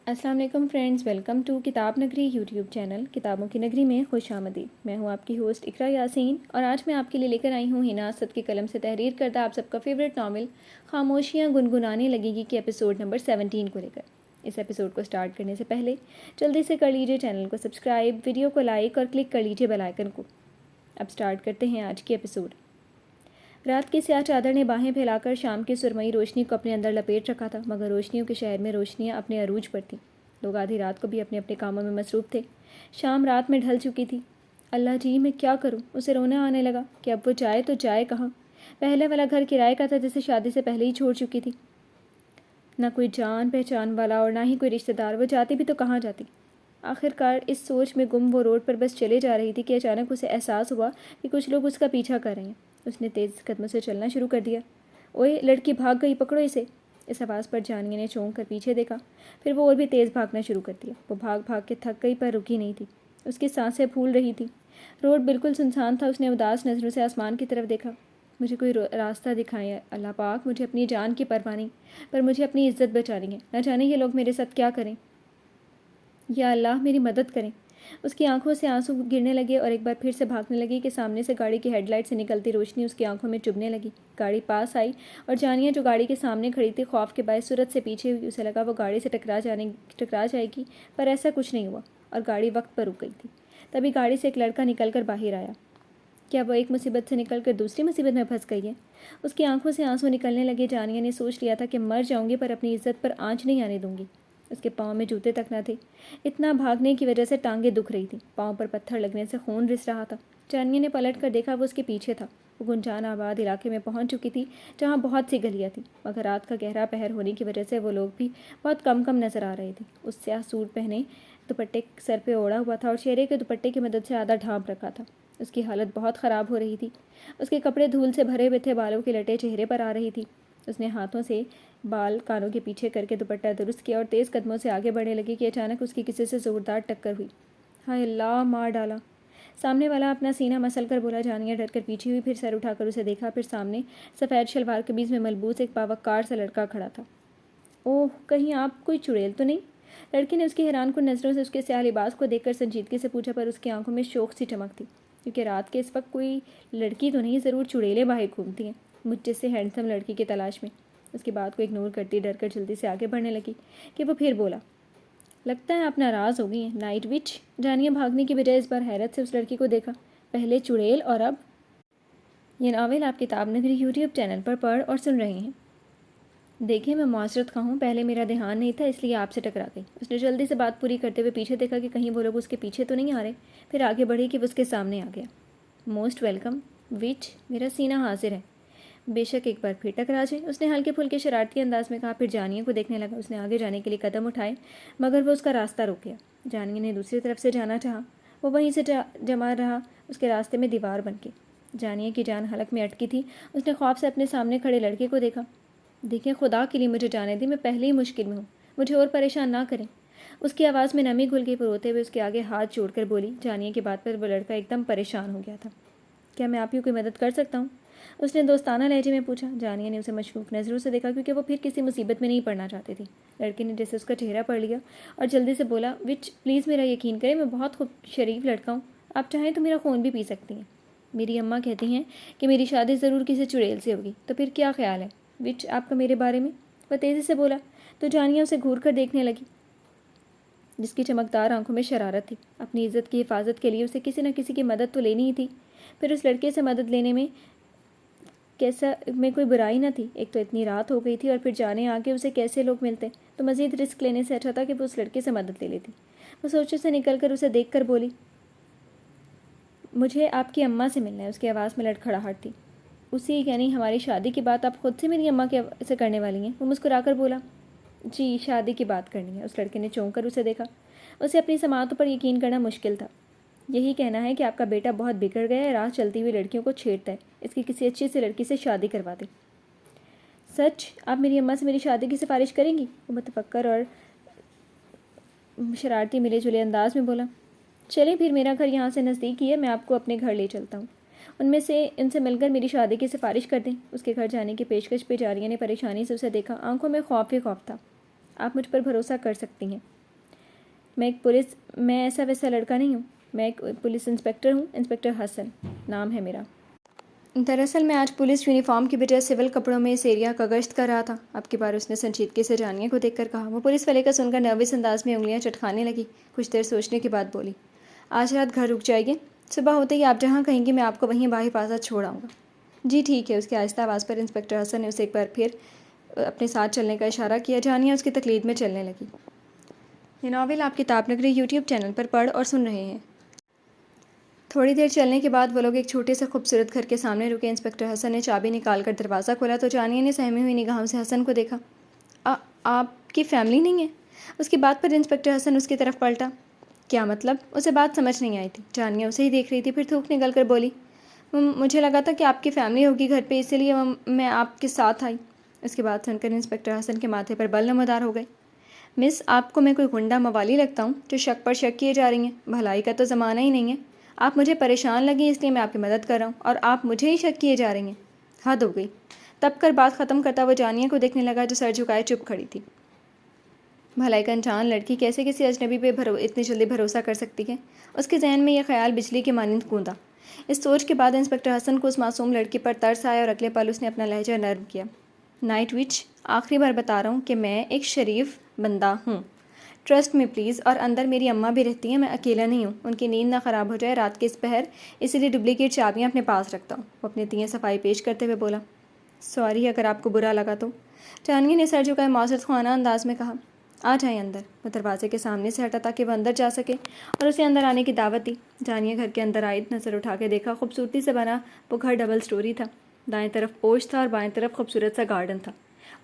السلام علیکم friends, welcome to کتاب نگری یوٹیوب چینل کتابوں کی نگری میں خوش آمدید۔ میں ہوں آپ کی ہوسٹ اقرا یاسین، اور آج میں آپ کے لیے لے کر آئی ہوں ہنا اسد کے قلم سے تحریر کردہ آپ سب کا فیوریٹ ناول خاموشیاں گنگنانے لگیں گی کے ایپیسوڈ نمبر 17 کو لے کر۔ اس ایپیسوڈ کو سٹارٹ کرنے سے پہلے جلدی سے کر لیجیے چینل کو سبسکرائب، ویڈیو کو لائک اور کلک کر لیجیے بیل آئکن کو۔ اب سٹارٹ کرتے ہیں آج کی ایپیسوڈ۔ رات کی سیاہ چادر نے باہیں پھیلا کر شام کی سرمئی روشنی کو اپنے اندر لپیٹ رکھا تھا، مگر روشنیوں کے شہر میں روشنیاں اپنے عروج پر تھیں۔ لوگ آدھی رات کو بھی اپنے اپنے کاموں میں مصروف تھے۔ شام رات میں ڈھل چکی تھی۔ اللہ جی، میں کیا کروں؟ اسے رونا آنے لگا کہ اب وہ جائے تو جائے کہاں؟ پہلے والا گھر کرائے کا تھا جسے شادی سے پہلے ہی چھوڑ چکی تھی۔ نہ کوئی جان پہچان والا اور نہ ہی کوئی رشتہ دار، وہ جاتی بھی تو کہاں جاتی؟ آخر کار اس سوچ میں گم وہ روڈ پر بس چلے جا رہی تھی کہ اچانک اسے احساس ہوا کہ کچھ لوگ اس کا پیچھا کر رہے ہیں۔ اس نے تیز قدموں سے چلنا شروع کر دیا۔ اوئے لڑکی بھاگ گئی، پکڑو اسے! اس آواز پر جانیہ نے چونک کر پیچھے دیکھا، پھر وہ اور بھی تیز بھاگنا شروع کر دیا۔ وہ بھاگ بھاگ کے تھک گئی پر رکی نہیں تھی۔ اس کی سانسیں پھول رہی تھی۔ روڈ بالکل سنسان تھا۔ اس نے اداس نظروں سے آسمان کی طرف دیکھا۔ مجھے کوئی راستہ دکھائیں اللہ پاک، مجھے اپنی جان کی پرواہ نہیں، پر مجھے اپنی عزت بچانی ہے۔ نہ جانے یہ لوگ میرے ساتھ کیا کریں۔ یا اللہ میری مدد کریں۔ اس کی آنکھوں سے آنسو گرنے لگے اور ایک بار پھر سے بھاگنے لگی کہ سامنے سے گاڑی کی ہیڈ لائٹ سے نکلتی روشنی اس کی آنکھوں میں چبھنے لگی۔ گاڑی پاس آئی اور جانیہ جو گاڑی کے سامنے کھڑی تھی خوف کے باعث صورت سے پیچھے ہوئی۔ اسے لگا وہ گاڑی سے ٹکرا جائے گی، پر ایسا کچھ نہیں ہوا اور گاڑی وقت پر رک گئی تھی۔ تبھی گاڑی سے ایک لڑکا نکل کر باہر آیا۔ کیا وہ ایک مصیبت سے نکل کر دوسری مصیبت میں پھنس گئی ہے؟ اس کی آنکھوں سے آنسو نکلنے لگے۔ جانیہ نے سوچ لیا تھا کہ مر جاؤں گی پر اپنی عزت پر آنچ نہیں آنے دوں گی۔ اس کے پاؤں میں جوتے تک نہ تھے۔ اتنا بھاگنے کی وجہ سے ٹانگیں دکھ رہی تھیں، پاؤں پر پتھر لگنے سے خون رس رہا تھا۔ جانیہ نے پلٹ کر دیکھا، وہ اس کے پیچھے تھا۔ وہ گنجان آباد علاقے میں پہنچ چکی تھی جہاں بہت سی گلیاں تھیں، مگر رات کا گہرا پہر ہونے کی وجہ سے وہ لوگ بھی بہت کم نظر آ رہے تھے۔ اس سیاہ سوٹ پہنے دوپٹے سر پہ اوڑھا ہوا تھا اور چہرے کے دوپٹے کی مدد سے آدھا ڈھانپ رکھا تھا۔ اس کی حالت بہت خراب ہو رہی تھی۔ اس کے کپڑے دھول سے بھرے ہوئے تھے، بالوں کی لٹیں چہرے پر آ رہی تھی۔ اس نے ہاتھوں سے بال کانوں کے پیچھے کر کے دوپٹہ درست کیا اور تیز قدموں سے آگے بڑھنے لگی کہ اچانک اس کی کسی سے زوردار ٹکر ہوئی۔ ہائے اللہ، مار ڈالا! سامنے والا اپنا سینہ مسل کر بولا۔ جانیہ ڈر کر پیچھے ہوئی، پھر سر اٹھا کر اسے دیکھا۔ پھر سامنے سفید شلوار قمیض میں ملبوس ایک باوقار سا لڑکا کھڑا تھا۔ اوہ، کہیں آپ کوئی چڑیل تو نہیں؟ لڑکی نے اس کی حیران کن نظروں سے اس کے سیاہ لباس کو دیکھ کر سنجیدگی سے پوچھا، پر اس کی آنکھوں میں شوق سی چمک تھی، کیونکہ رات کے اس وقت کوئی لڑکی تو نہیں، ضرور چڑیلیں باہر گھومتی ہیں مجھ جیسے ہینڈسم لڑکی کی تلاش میں۔ اس کی بات کو اگنور کرتی ڈر کر جلدی سے آگے بڑھنے لگی کہ وہ پھر بولا، لگتا ہے آپ ناراض ہو گئی ہیں نائٹ وچ۔ جانیہ بھاگنے کی بجائے اس بار حیرت سے اس لڑکی کو دیکھا۔ پہلے چڑیل اور اب یہ ناول آپ کتاب نگری یوٹیوب چینل پر پڑھ اور سن رہے ہیں۔ دیکھیں میں معذرت خواہ ہوں، پہلے میرا دھیان نہیں تھا اس لیے آپ سے ٹکرا گئی۔ اس نے جلدی سے بات پوری کرتے ہوئے پیچھے دیکھا کہ کہیں وہ لوگ اس کے پیچھے تو نہیں آ رہے، پھر آگے بڑھی کہ وہ اس کے سامنے آ گیا۔ موسٹ ویلکم وچ، میرا سینہ حاضر ہے، بے شک ایک بار پھر ٹکرا جائے، اس نے ہلکے پھلکے شرارتی انداز میں کہا۔ پھر جانیہ کو دیکھنے لگا۔ اس نے آگے جانے کے لیے قدم اٹھائے مگر وہ اس کا راستہ روک گیا۔ جانیہ نے دوسری طرف سے جانا چاہا، وہ وہیں سے جمع رہا، اس کے راستے میں دیوار بن کے۔ جانیہ کی جان حلق میں اٹکی تھی۔ اس نے خوف سے اپنے سامنے کھڑے لڑکے کو دیکھا۔ دیکھیں خدا کے لیے مجھے جانے دیں، میں پہلے ہی مشکل میں ہوں، مجھے اور پریشان نہ کریں۔ اس کی آواز میں نمی گھل گئی۔ وہ روتے ہوئے اس کے آگے ہاتھ جوڑ کر بولی۔ جانیہ کی بات پر وہ لڑکا ایک دم پریشان ہو گیا تھا۔ کیا میں آپ کی کوئی مدد کر سکتا ہوں؟ اس نے دوستانہ لہجے میں پوچھا۔ جانیہ نے اسے مشکوک نظروں سے دیکھا کیونکہ وہ پھر کسی مصیبت میں نہیں پڑنا چاہتی تھی۔ لڑکے نے جیسے اس کا چہرہ پڑھ لیا اور جلدی سے بولا، وچ پلیز میرا یقین کریں، میں بہت خوب شریف لڑکا ہوں، آپ چاہیں تو میرا خون بھی پی سکتی ہیں۔ میری اماں کہتی ہیں کہ میری شادی ضرور کسی چڑیل سے ہوگی، تو پھر کیا خیال ہے وچ آپ کا میرے بارے میں؟ وہ تیزی سے بولا تو جانیہ اسے گھور کر دیکھنے لگی، جس کی چمکدار آنکھوں میں شرارت تھی۔ اپنی عزت کی حفاظت کے لیے اسے کسی نہ کسی کی مدد تو لینی ہی تھی۔ پھر اس لڑکے سے مدد لینے میں کوئی برائی نہ تھی، ایک تو اتنی رات ہو گئی تھی اور پھر جانے آگے اسے کیسے لوگ ملتے، تو مزید رسک لینے سے اچھا تھا کہ وہ اس لڑکے سے مدد لے لیتی۔ وہ سوچنے سے نکل کر اسے دیکھ کر بولی، مجھے آپ کی اماں سے ملنا ہے۔ اس کی آواز میں لڑکھڑاہٹ تھی۔ اسی یعنی ہماری شادی کی بات آپ خود سے میری اماں سے کرنے والی ہیں؟ وہ مسکرا کر بولا، جی شادی کی بات کرنی ہے۔ اس لڑکے نے چونک کر اسے دیکھا۔ اسے اپنی سماعتوں پر یقین کرنا مشکل تھا۔ یہی کہنا ہے کہ آپ کا بیٹا بہت بگڑ گیا ہے، راہ چلتی ہوئی لڑکیوں کو چھیڑتا ہے، اس کی کسی اچھی سی لڑکی سے شادی کروا دیں۔ سچ؟ آپ میری اماں سے میری شادی کی سفارش کریں گی؟ وہ متفکر اور شرارتی ملے جلے انداز میں بولا۔ چلیں پھر، میرا گھر یہاں سے نزدیک ہی ہے، میں آپ کو اپنے گھر لے چلتا ہوں، ان سے مل کر میری شادی کی سفارش کر دیں۔ اس کے گھر جانے کی پیشکش پہ جانیہ نے پریشانی سے اسے دیکھا، آنکھوں میں خوف ہی خوف تھا۔ آپ مجھ پر بھروسہ کر سکتی ہیں، میں ایسا ویسا لڑکا نہیں ہوں. میں ایک پولیس انسپکٹر ہوں, انسپکٹر حسن نام ہے میرا. دراصل میں آج پولیس یونیفارم کی بجائے سول کپڑوں میں اس ایریا کا گشت کر رہا تھا. اب کی بار اس نے سنجیدگی سے جانیہ کو دیکھ کر کہا. وہ پولیس والے کا سن کر نروس انداز میں انگلیاں چٹکانے لگی. کچھ دیر سوچنے کے بعد بولی, آج رات گھر رک جائے گی. صبح ہوتے ہی آپ جہاں کہیں گی میں آپ کو وہیں بحفاظت چھوڑ آؤں گا. جی ٹھیک ہے. اس کی آہستہ آواز پر انسپکٹر حسن نے اسے ایک بار پھر اپنے ساتھ چلنے کا اشارہ کیا. جانیہ اس کی تقلید میں چلنے لگی. یہ ناول آپ کتاب نگری یوٹیوب چینل پر پڑھ اور سن رہے ہیں. تھوڑی دیر چلنے کے بعد وہ لوگ ایک چھوٹے سے خوبصورت گھر کے سامنے رکے. انسپکٹر حسن نے چابی نکال کر دروازہ کھولا تو جانیہ نے سہمی ہوئی نگاہوں سے حسن کو دیکھا. آپ کی فیملی نہیں ہے؟ اس کی بات پر انسپکٹر حسن اس کی طرف پلٹا. کیا مطلب؟ اسے بات سمجھ نہیں آئی تھی. جانیہ اسے ہی دیکھ رہی تھی. پھر تھوک نکل کر بولی, مجھے لگا تھا کہ آپ کی فیملی ہوگی گھر پہ, اسی لیے میں آپ کے ساتھ آئی. اس کی بات سن کر انسپکٹر حسن کے ماتھے پر بل نمودار ہو گئے. مس, آپ کو میں کوئی غنڈہ موالی لگتا ہوں جو شک پر شک کیے جا رہی ہیں؟ بھلائی کا تو زمانہ ہی نہیں ہے. آپ مجھے پریشان لگیں اس لیے میں آپ کی مدد کر رہا ہوں, اور آپ مجھے ہی شک کیے جا رہی ہیں. حد ہو گئی. تب کر بات ختم کرتا وہ جانیہ کو دیکھنے لگا جو سر جھکائے چپ کھڑی تھی. بھلائی کا انجان لڑکی کیسے کسی اجنبی پہ اتنی جلدی بھروسہ کر سکتی ہے؟ اس کے ذہن میں یہ خیال بجلی کے مانند گوندا. اس سوچ کے بعد انسپکٹر حسن کو اس معصوم لڑکی پر ترس آیا اور اگلے پل اس نے اپنا لہجہ نرم کیا. نائٹ وچ, آخری بار بتا رہا ہوں کہ میں ایک شریف بندہ ہوں. ٹرسٹ میں پلیز. اور اندر میری اماں بھی رہتی ہیں, میں اکیلا نہیں ہوں. ان کی نیند نہ خراب ہو جائے رات کے اس پہر, اسی لیے ڈپلیکیٹ چابیاں اپنے پاس رکھتا ہوں. وہ اپنی تیئیں صفائی پیش کرتے ہوئے بولا. سوری اگر آپ کو برا لگا تو. جانیہ نے سر جھکائے معذرت خواہ انداز میں کہا. آ جائیں اندر. وہ دروازے کے سامنے سے ہٹا تاکہ وہ اندر جا سکے اور اسے اندر آنے کی دعوت دی. جانیہ گھر کے اندر آئی. نظر اٹھا کے دیکھا. خوبصورتی سے بنا وہ گھر ڈبل سٹوری تھا. دائیں طرف پورچ تھا اور بائیں طرف خوبصورت سا گارڈن تھا.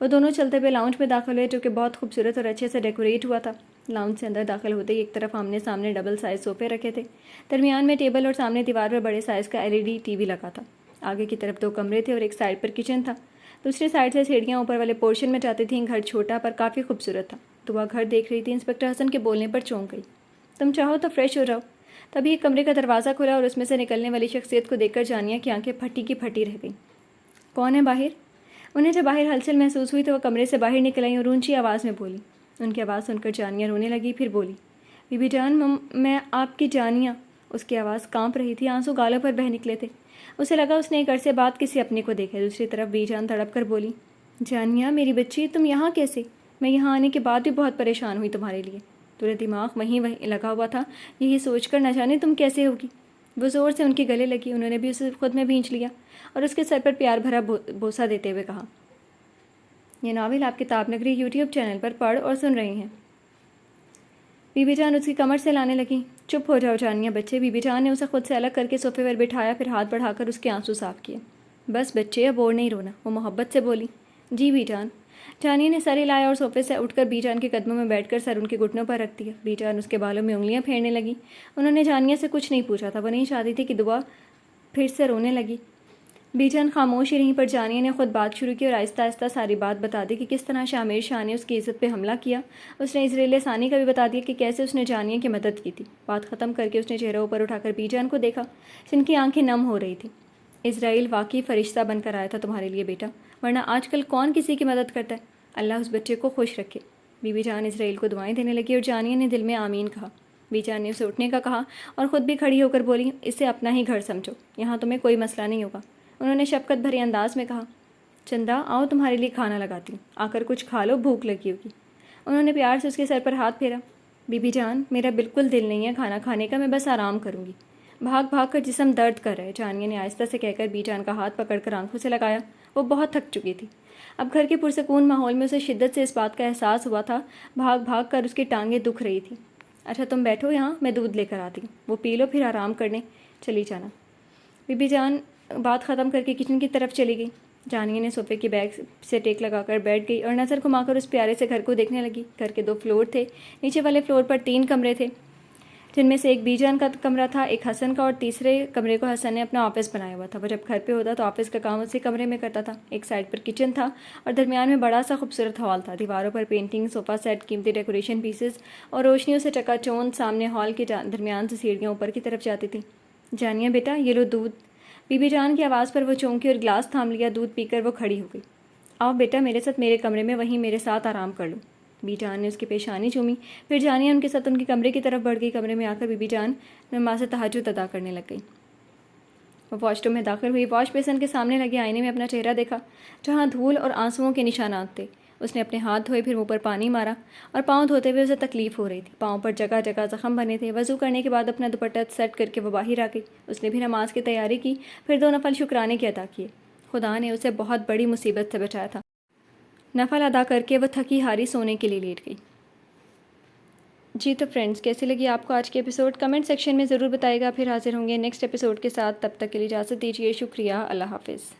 وہ دونوں چلتے ہوئے لاؤنج میں داخل ہوئے جو کہ بہت خوبصورت اور اچھے سے ڈیکوریٹ ہوا تھا. لاؤنج سے اندر داخل ہوتے ہی ایک طرف آمنے سامنے ڈبل سائز صوفے رکھے تھے. درمیان میں ٹیبل اور سامنے دیوار پر بڑے سائز کا LED ٹی وی لگا تھا. آگے کی طرف 2 کمرے تھے اور ایک سائڈ پر کچن تھا. دوسری سائڈ سے سیڑھیاں اوپر والے پورشن میں جاتی تھیں. گھر چھوٹا پر کافی خوبصورت تھا. دعا گھر دیکھ رہی تھی. انسپکٹر حسن کے بولنے پر چونک گئی. تم چاہو تو فریش ہو جاؤ. تبھی ایک کمرے کا دروازہ کھلا اور اس میں سے نکلنے والی شخصیت کو دیکھ کر جانیہ کی آنکھیں پھٹی کی پھٹی رہ گئیں. کون ہے باہر؟ انہیں جب باہر ہلچل محسوس ہوئی تو وہ کمرے سے باہر نکل آئیں اور اونچی آواز میں بولی. ان کی آواز سن کر جانیہ رونے لگی. پھر بولی, بی بی جان, میں آپ کی جانیہ. اس کی آواز کانپ رہی تھی. آنسو گالوں پر بہہ نکلے تھے. اسے لگا اس نے ایک عرصے بعد کسی اپنے کو دیکھا. دوسری طرف بی جان تڑپ کر بولی, جانیہ میری بچی, تم یہاں کیسے؟ میں یہاں آنے کے بعد بھی بہت پریشان ہوئی تمہارے لیے. تمہیں دماغ وہیں لگا ہوا تھا. یہی سوچ کر نہ جانے تم کیسے ہوگی. وہ زور سے ان کے گلے لگی. انہوں نے بھی اسے خود میں بھینچ لیا اور اس کے سر پر پیار بھرا بوسہ دیتے ہوئے کہا. یہ ناول آپ کتاب نگری یوٹیوب چینل پر پڑھ اور سن رہے ہیں. بی بی جان اس کی کمر سے لانے لگی. چپ ہو جاؤ جانیہ بچے. بی بی جان نے اسے خود سے الگ کر کے صوفے پر بٹھایا. پھر ہاتھ بڑھا کر اس کے آنسو صاف کیے. بس بچے, اب اور نہیں رونا. وہ محبت سے بولی. جی بی جان. جانیہ نے سر ہلایا اور صوفے سے اٹھ کر بی جان کے قدموں میں بیٹھ کر سر ان کے گھٹنوں پر رکھ دیا. بی جان اس کے بالوں میں انگلیاں پھیرنے لگی. انہوں نے جانیہ سے کچھ نہیں پوچھا تھا. وہ نہیں چاہتی تھی کہ دعا پھر سے رونے لگی. بی جان خاموش ہی رہیں. پر جانیہ نے خود بات شروع کی اور آہستہ آہستہ ساری بات بتا دی کہ کس طرح شامر شاہ نے اس کی عزت پہ حملہ کیا. اس نے اسرائیل ثانی کا بھی بتا دیا کہ کیسے اس نے جانیہ کی مدد کی تھی. بات ختم کر کے اس نے چہرہ اوپر اٹھا کر بی جان کو دیکھا جن کی آنکھیں نم ہو رہی تھیں. اسرائیل واقعی فرشتہ بن کر آیا تھا تمہارے لیے بیٹا, ورنہ آج کل کون کسی کی مدد کرتا ہے. اللہ اس بچے کو خوش رکھے. بی بی جان اسرائیل کو دعائیں دینے لگی اور جانیہ نے دل میں آمین کہا. بی جان نے اسے اٹھنے کا کہا اور خود بھی کھڑی ہو کر بولی, اسے اپنا ہی گھر سمجھو. یہاں تمہیں کوئی مسئلہ نہیں ہوگا. انہوں نے شفقت بھرے انداز میں کہا. چندا آؤ, تمہارے لیے کھانا لگاتی ہوں. آ کر کچھ کھا لو, بھوک لگی ہوگی. انہوں نے پیار سے اس کے سر پر ہاتھ پھیرا. بی بی جان, میرا بالکل دل نہیں ہے کھانا کھانے کا. میں بس آرام کروں گی. بھاگ بھاگ کر جسم درد کر رہا ہے. جانیہ نے آہستہ سے کہہ کر بی جان کا ہاتھ پکڑ کر آنکھوں سے لگایا. وہ بہت تھک چکی تھی. اب گھر کے پرسکون ماحول میں اسے شدت سے اس بات کا احساس ہوا تھا. بھاگ بھاگ کر اس کی ٹانگیں دکھ رہی تھیں. اچھا تم بیٹھو یہاں, میں دودھ لے کر آتی ہوں. وہ پی لو, پھر آرام کرنے چلی جانا. بی بی جان بات ختم کر کے کچن کی طرف چلی گئی. جانیہ نے صوفے کی بیگ سے ٹیک لگا کر بیٹھ گئی اور نظر گھما کر اس پیارے سے گھر کو دیکھنے لگی. گھر کے 2 فلور تھے. نیچے والے فلور پر 3 کمرے تھے جن میں سے ایک بی جان کا کمرہ تھا, ایک حسن کا, اور تیسرے کمرے کو حسن نے اپنا آفس بنایا ہوا تھا. وہ جب گھر پہ ہوتا تو آفس کا کام اسی کمرے میں کرتا تھا. ایک سائڈ پر کچن تھا اور درمیان میں بڑا سا خوبصورت ہال تھا. دیواروں پر پینٹنگ, صوفہ سیٹ, قیمتی ڈیکوریشن پیسز اور روشنیوں سے چکا چوند. سامنے ہال کے درمیان سے سیڑھیاں اوپر کی طرف جاتی تھیں. جانیہ بیٹا, یہ لو دودھ. بی بی جان کی آواز پر وہ چونکی اور گلاس تھام لیا. دودھ پی کر وہ کھڑی ہو گئی. آؤ بیٹا میرے ساتھ میرے کمرے میں, وہیں میرے ساتھ آرام کر لو. بی جان نے اس کی پیشانی چومی. پھر جانیہ ان کے ساتھ ان کے کمرے کی طرف بڑھ گئی. کمرے میں آ کر بی بی جان نماز تہجد ادا کرنے لگ گئی. وہ واش روم میں داخل ہوئی. واش بیسن کے سامنے لگے آئینے میں اپنا چہرہ دیکھا جہاں دھول اور آنسوؤں کے نشانات تھے. اس نے اپنے ہاتھ دھوئے, پھر منہ پر پانی مارا اور پاؤں دھوتے ہوئے اسے تکلیف ہو رہی تھی. پاؤں پر جگہ جگہ زخم بنے تھے. وضو کرنے کے بعد اپنا دوپٹہ سیٹ کر کے وہ باہر آ گئی. اس نے بھی نماز کی تیاری کی, پھر 2 نفل شکرانے کے ادا کیے. خدا نے اسے بہت بڑی مصیبت سے بچایا تھا. نفل ادا کر کے وہ تھکی ہاری سونے کے لیے لیٹ گئی. جی تو فرینڈز, کیسی لگی آپ کو آج کے ایپیسوڈ؟ کمنٹ سیکشن میں ضرور بتائے گا. پھر حاضر ہوں گے نیکسٹ ایپیسوڈ کے ساتھ. تب تک کے لیے اجازت دیجیے. شکریہ. اللہ حافظ.